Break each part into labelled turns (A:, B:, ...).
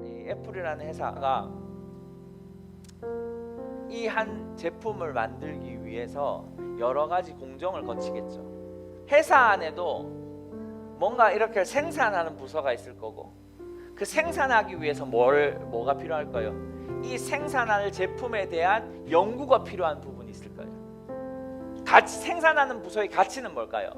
A: 이 애플이라는 회사가 이 한 제품을 만들기 위해서 여러 가지 공정을 거치겠죠. 회사 안에도 뭔가 이렇게 생산하는 부서가 있을 거고, 그 생산하기 위해서 뭐가 필요할까요? 이 생산할 제품에 대한 연구가 필요한 부분이 있을 거예요. 생산하는 부서의 가치는 뭘까요?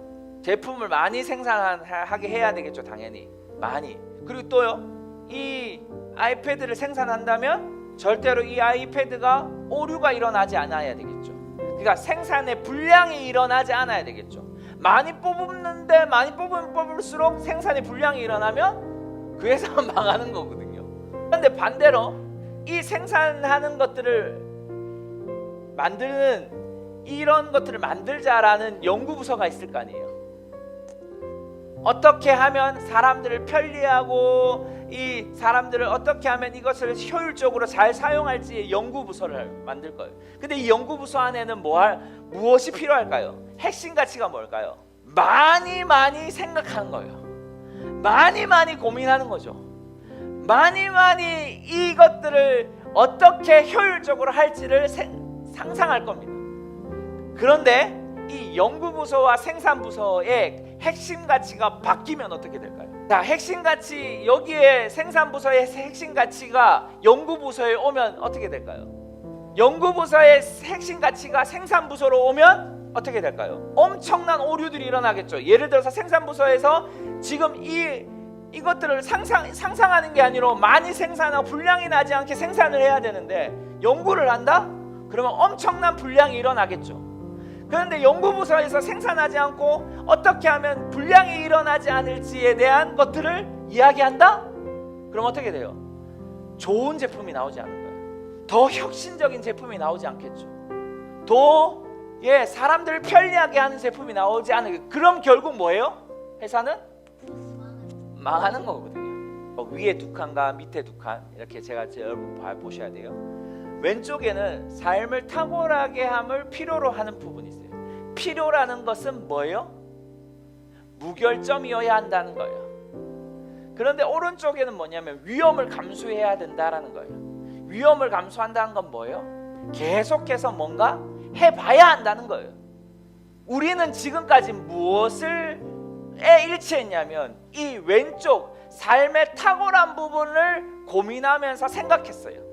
A: 제품을 많이 생산하게 해야 되겠죠. 당연히 많이. 그리고 또요, 이 아이패드를 생산한다면 절대로 이 아이패드가 오류가 일어나지 않아야 되겠죠. 그러니까 생산의 불량이 일어나지 않아야 되겠죠. 많이 뽑는데 많이 뽑으면 뽑을수록 생산의 불량이 일어나면 그 회사는 망하는 거거든요. 그런데 반대로 이 생산하는 것들을 만드는, 이런 것들을 만들자라는 연구부서가 있을 거 아니에요. 어떻게 하면 사람들을 편리하고 이 사람들을 어떻게 하면 이것을 효율적으로 잘 사용할지 연구부서를 만들 거예요. 근데 이 연구부서 안에는 무엇이 필요할까요? 핵심 가치가 뭘까요? 많이 생각하는 거예요. 많이 고민하는 거죠. 많이 이것들을 어떻게 효율적으로 할지를 상상할 겁니다. 그런데 이 연구부서와 생산부서의 핵심 가치가 바뀌면 어떻게 될까요? 자, 핵심 가치, 여기에 생산부서의 핵심 가치가 연구부서에 오면 어떻게 될까요? 연구부서의 핵심 가치가 생산부서로 오면 어떻게 될까요? 엄청난 오류들이 일어나겠죠. 예를 들어서 생산부서에서 지금 이것들을 상상하는 게 아니라 많이 생산하고 불량이 나지 않게 생산을 해야 되는데 연구를 한다? 그러면 엄청난 불량이 일어나겠죠. 그런데 연구부서에서 생산하지 않고 어떻게 하면 불량이 일어나지 않을지에 대한 것들을 이야기한다? 그럼 어떻게 돼요? 좋은 제품이 나오지 않은 거예요. 더 혁신적인 제품이 나오지 않겠죠. 더 사람들을 편리하게 하는 제품이 나오지 않은 거예요. 그럼 결국 뭐예요? 회사는 망하는 거거든요. 위에 두 칸과 밑에 두 칸, 이렇게 여러분 보셔야 돼요. 왼쪽에는 삶을 탁월하게 함을 필요로 하는 부분이 있어요. 필요라는 것은 뭐예요? 무결점이어야 한다는 거예요. 그런데 오른쪽에는 뭐냐면 위험을 감수해야 된다라는 거예요. 위험을 감수한다는 건 뭐예요? 계속해서 뭔가 해봐야 한다는 거예요. 우리는 지금까지 무엇을 일치했냐면 이 왼쪽 삶의 탁월한 부분을 고민하면서 생각했어요.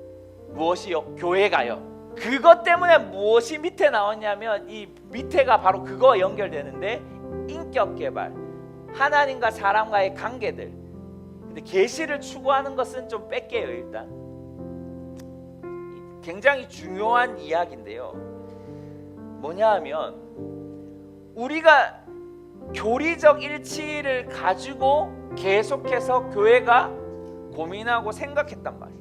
A: 무엇이요? 교회가요. 그것 때문에 무엇이 밑에 나왔냐면 이 밑에가 바로 그거와 연결되는데 인격 개발, 하나님과 사람과의 관계들. 근데 계시를 추구하는 것은 좀 뺄게요. 일단 굉장히 중요한 이야기인데요. 뭐냐 하면 우리가 교리적 일치를 가지고 계속해서 교회가 고민하고 생각했단 말이에요.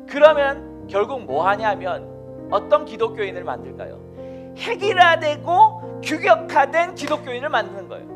A: 그러면 결국 뭐 하냐면 어떤 기독교인을 만들까요? 획일화되고 규격화된 기독교인을 만드는 거예요.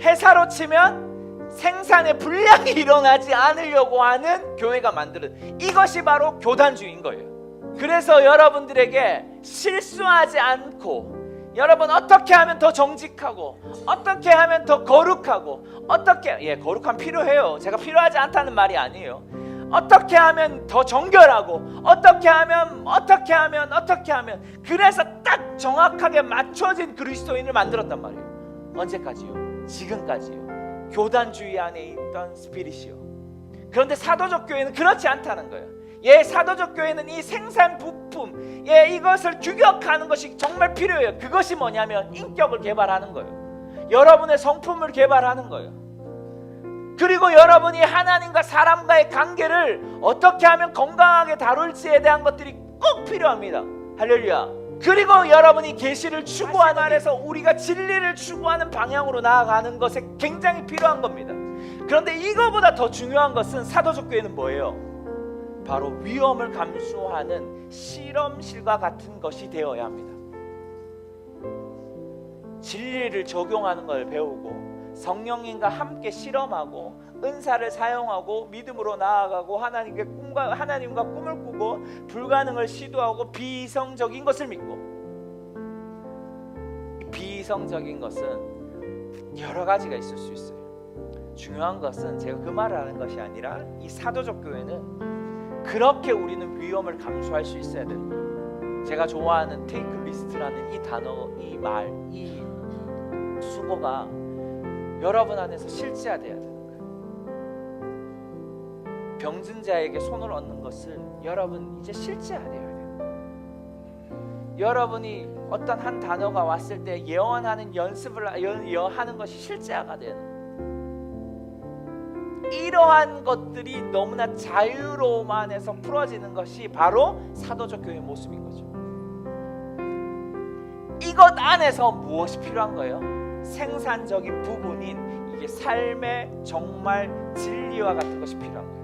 A: 회사로 치면 생산의 불량이 일어나지 않으려고 하는 교회가 만드는, 이것이 바로 교단주의인 거예요. 그래서 여러분들에게 실수하지 않고, 여러분 어떻게 하면 더 정직하고, 어떻게 하면 더 거룩하고, 거룩함 필요해요. 제가 필요하지 않다는 말이 아니에요. 어떻게 하면 더 정결하고, 어떻게 하면 그래서 딱 정확하게 맞춰진 그리스도인을 만들었단 말이에요. 언제까지요? 지금까지요. 교단주의 안에 있던 스피릿이요. 그런데 사도적 교회는 그렇지 않다는 거예요. 사도적 교회는 이 생산 부품, 이것을 규격하는 것이 정말 필요해요. 그것이 뭐냐면 인격을 개발하는 거예요. 여러분의 성품을 개발하는 거예요. 그리고 여러분이 하나님과 사람과의 관계를 어떻게 하면 건강하게 다룰지에 대한 것들이 꼭 필요합니다. 할렐루야. 그리고 여러분이 계시를 추구하는, 말에서 우리가 진리를 추구하는 방향으로 나아가는 것에 굉장히 필요한 겁니다. 그런데 이거보다 더 중요한 것은 사도적 교회는 뭐예요? 바로 위험을 감수하는 실험실과 같은 것이 되어야 합니다. 진리를 적용하는 걸 배우고 성령님과 함께 실험하고 은사를 사용하고 믿음으로 나아가고 하나님과 꿈을 꾸고 불가능을 시도하고 비이성적인 것을 믿고, 비이성적인 것은 여러 가지가 있을 수 있어요. 중요한 것은 제가 그 말을 하는 것이 아니라 이 사도적 교회는 그렇게 우리는 위험을 감수할 수 있어야 되는 거예요. 제가 좋아하는 테이크 리스트라는 이 단어, 이 말, 이 수고가 여러분 안에서 실제화돼야 되는 거예요. 병든 자에게 손을 얹는 것을 여러분 이제 실제화돼야 돼요. 여러분이 어떤 한 단어가 왔을 때 예언하는 연습을 하는 것이 실제화가 되는 거예요. 이러한 것들이 너무나 자유로움 안에서 풀어지는 것이 바로 사도적 교회의 모습인 거죠. 이것 안에서 무엇이 필요한 거예요? 생산적인 부분인 이게 삶의 정말 진리와 같은 것이 필요한 거예요.